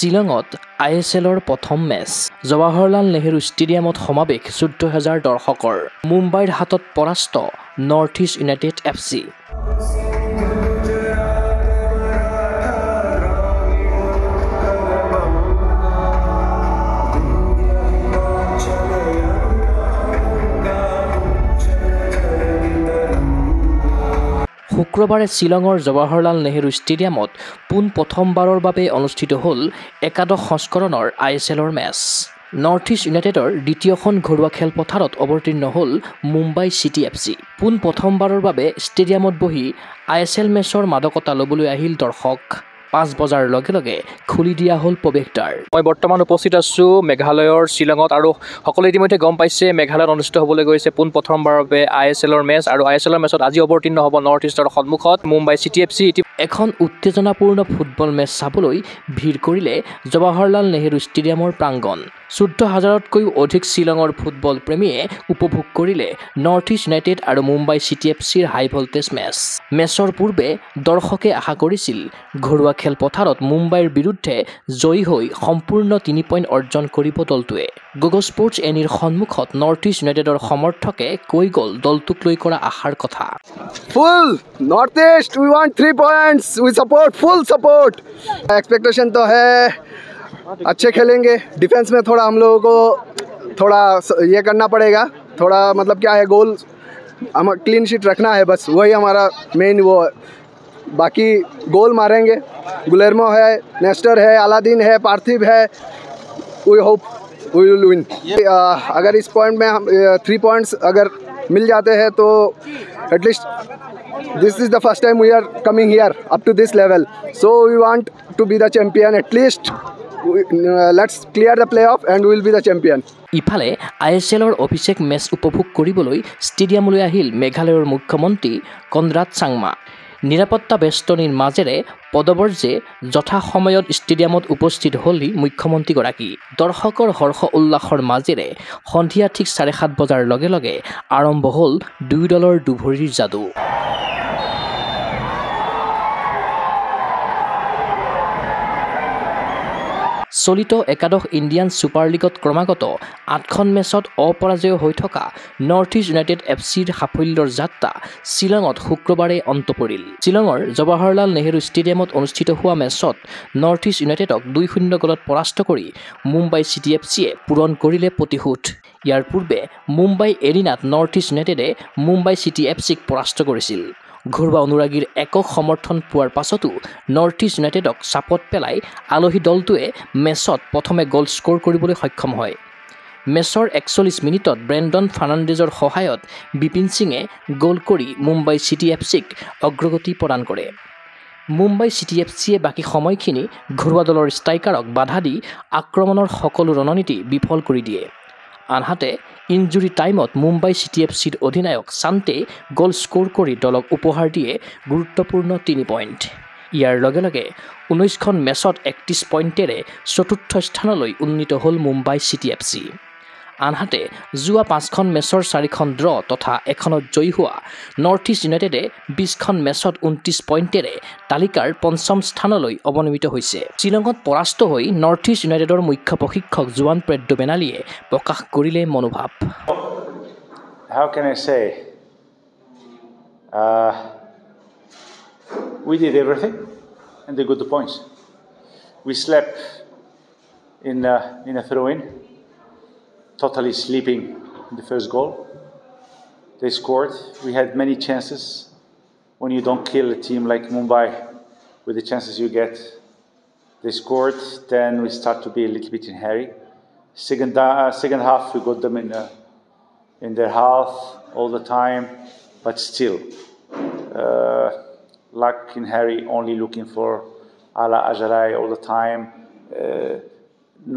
শিলঙত ISLৰ প্ৰথম মেচ জৱাহৰলাল নেহৰু ষ্টেডিয়ামত সমাৱেশ ১৪,০০০ দৰ্শকৰ মুম্বাইৰ হাতত পৰাস্ত নৰ্থ ইষ্ট ইউনাইটেড FC শুক্ৰবাৰে শিলঙৰ জৱাহৰলাল নেহৰু ষ্টেডিয়ামত পোন প্ৰথমবাৰৰ বাবে অনুষ্ঠিত হ'ল একাদশ সংস্কৰণৰ ISLৰ মেচ নৰ্থ ইষ্ট ইউনাইটেডৰ দ্বিতীয়খন ঘৰুৱা খেলপথাৰত অৱতীৰ্ণ হ'ল মুম্বাই চিটি FC পোন প্ৰথমবাৰৰ বাবে ষ্টেডিয়ামত বহি ISL মেচৰ মাদকতা ল'বলৈ আহিল দৰ্শক ৫ বজাৰ লগে লগে খুলি দিয়া হ'ল প্ৰৱেশদ্বাৰ মই বৰ্তমান উপস্থিত আছো মেঘালয়ৰ শিলঙত আৰু সকলো ইতিমধ্যে গম পাইছে মেঘালয়ত অনুষ্ঠিত হ'বলৈ গৈছে পোন প্ৰথমবাৰৰ বাবে ISLৰ মেচ আৰু ISLৰ মেচত আজি অৱতীৰ্ণ হ'ব নৰ্থ ইষ্টৰ সন্মুখত মুম্বাই চিটি FC এখন উত্তেজনাপূৰ্ণ ফুটবল মেচ চাবলৈ ভিৰ কৰিলে জৱাহৰলাল নেহৰু ষ্টেডিয়ামৰ প্ৰাংগণ ১৪,০০০তকৈও অধিক শিলঙৰ ফুটবল প্ৰেমীয়ে উপভোগ কৰিলে নৰ্থ ইষ্ট ইউনাইটেড আৰু মুম্বাই চিটি FCৰ হাই ভল্টেজ মেচৰ পূৰ্বে দৰ্শকে আশা কৰিছিল ঘৰুৱা খেলপথাৰত মুম্বাইৰ বিৰুদ্ধে জয়ী হৈ সম্পূৰ্ণ ৩ পইণ্ট অৰ্জন কৰিব দলটোৱে গোগো স্পৰ্টছ এনিৰ সন্মুখত নৰ্থ ইষ্ট ইউনাইটেডৰ সমৰ্থকে কৈ গ'ল দলটোক লৈ কৰা আশাৰ কথা ফুল North East we want 3 points we support full support expectation तो है अच्छे खेलेंगे डिफेंस में थोड़ा हम लोगों को थोड़ा ये करना पड़ेगा थोड़ा मतलब क्या है गोल हम क्लीन शीट रखना है बस वही हमारा मेन वो बाकी गोल मारेंगे गुलेर्मो है नेस्टर है अलादीन है पार्थिव है we hope we will win अगर इस पॉइंट में हम 3 पॉइंट्स अगर मिल जाते हैं तो at least this is the first time we are coming here up to this level so we want to be the champion at least let's clear the playoff and we will be the champion ইফালে ISLৰ অভিষেক match উপভোগ কৰিবলৈ ষ্টেডিয়ামলৈ আহিল মেঘালয়ৰ মুখ্যমন্ত্ৰী Conrad Changma নিৰাপত্তা বেষ্টনীৰ মাজেৰে পদবৰ্জে যথা সময়ত ষ্টেডিয়ামত উপস্থিত হ'লহি মুখ্যমন্ত্ৰীগৰাকী দৰ্শকৰ হৰ্ষ উল্লাসৰ মাজেৰে সন্ধিয়া ঠিক ৭:৩০ বজাৰ লগে লগে আৰম্ভ হ'ল দুই দলৰ দুভৰিৰ যাদু চলিত একাদশ ইণ্ডিয়ান ছুপাৰ লীগত ক্ৰমাগত ৮খন মেচত অপৰাজয় হৈ থকা নৰ্থ ইষ্ট ইউনাইটেড FCৰ সাফল্যৰ যাত্ৰা শিলঙত শুক্ৰবাৰে অন্ত পৰিল শিলঙৰ জৱাহৰলাল নেহৰু ষ্টেডিয়ামত অনুষ্ঠিত হোৱা মেচত নৰ্থ ইষ্ট ইউনাইটেডক ২-০ গলত পৰাস্ত কৰি মুম্বাই চিটি FCয়ে পূৰণ কৰিলে প্ৰতিশোধ ইয়াৰ পূৰ্বে মুম্বাই এৰিনাত নৰ্থ ইষ্ট ইউনাইটেডে মুম্বাই চিটি FCক পৰাস্ত কৰিছিল ঘৰুৱা অনুৰাগীৰ একক সমৰ্থন পোৱাৰ পাছতো নৰ্থ ইষ্ট ইউনাইটেডক চাপত পেলাই আলহী দলটোৱে মেচত প্ৰথমে গ'ল স্ক'ৰ কৰিবলৈ সক্ষম হয় মেচৰ ৪১ মিনিটত ব্ৰেণ্ডন ফাৰ্ণাণ্ডেজৰ সহায়ত বিপিন সিঙে গ'ল কৰি মুম্বাই চিটি FCক অগ্ৰগতি প্ৰদান কৰে মুম্বাই চিটি FCয়ে বাকী সময়খিনি ঘৰুৱা দলৰ ষ্ট্ৰাইকাৰক বাধা দি আক্ৰমণৰ সকলো ৰণনীতি বিফল কৰি দিয়ে আনহাতে ইনজুৰি টাইমত মুম্বাই চিটি FCৰ অধিনায়ক শান্তে গ'ল স্ক'ৰ কৰি দলক উপহাৰ দিয়ে গুৰুত্বপূৰ্ণ ৩ পইণ্ট ইয়াৰ লগে লগে ১৯খন মেচত ৩১ পইণ্টেৰে চতুৰ্থ স্থানলৈ উন্নীত হ'ল মুম্বাই চিটি FC আনহাতে যোৱা ৫খন মেচৰ ৪খন ড্ৰ তথা এখনত জয়ী হোৱা নৰ্থ ইষ্ট ইউনাইটেডে ২০খন মেচত ২৯ পইণ্টেৰে তালিকাৰ পঞ্চম স্থানলৈ অৱনমিত হৈছে শিলঙত পৰাস্ত হৈ নৰ্থ ইষ্ট ইউনাইটেডৰ মুখ্য প্ৰশিক্ষক জোৱান প্ৰেড্ডো বেনালীয়ে প্ৰকাশ কৰিলে মনোভাৱ How can I say? We did everything and they got the points. We slept in a throw-in. Totally sleeping in the first goal. They scored. We had many chances. When you don't kill a team like Mumbai with the chances you get, they scored. Then we start to be a little bit in hurry. Second half we got them in their half all the time, but still luck in hurry, only looking for Ala Ajalai all the time,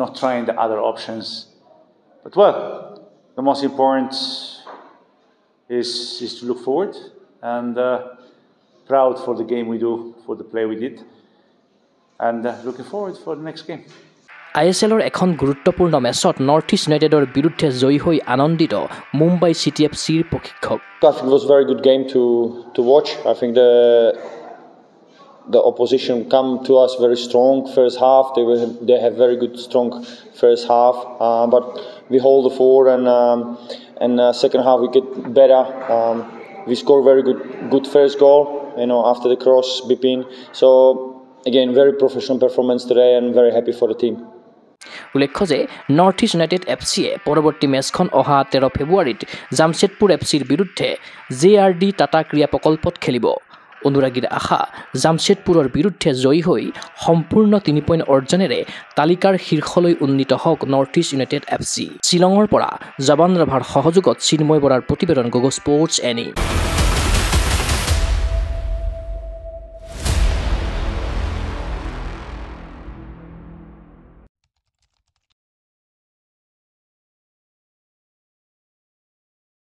not trying the other options. But well, the most important is to look forward and proud for the game we do, for the play we did, and looking forward for the next game. ISLৰ এখন গুৰুত্বপূৰ্ণ মেচত north east ইউনাইটেডৰ বিৰুদ্ধে জয়ী হৈ আনন্দিত Mumbai city FCৰ প্ৰশিক্ষক I think it was a very good game to watch. I think the opposition come to us very strong first half. They have very good strong first half, but we hold the fort and second half we get better. We score very good first goal, after the cross Bipin. So again, very professional performance today and very happy for the team. উল্লেখ্য যে north east United এফচিয়ে পৰৱৰ্তী মেচখন অহা 13 ফেব্ৰুৱাৰীত জামছেদপুৰ এফচিৰ বিৰুদ্ধে JRD Tata ক্ৰীড়া প্ৰকল্পত খেলিব। অনুৰাগীৰ আশা জামছেদপুৰৰ বিৰুদ্ধে জয়ী হৈ সম্পূৰ্ণ 3 পইণ্ট অৰ্জনেৰে তালিকাৰ শীৰ্ষলৈ উন্নীত হওক নৰ্থ ইষ্ট ইউনাইটেড এফচি। শ্বিলঙৰ পৰা জবান ৰাভাৰ সহযোগত চিন্ময় বৰাৰ প্ৰতিবেদন গগো স্পৰ্টছ এনি।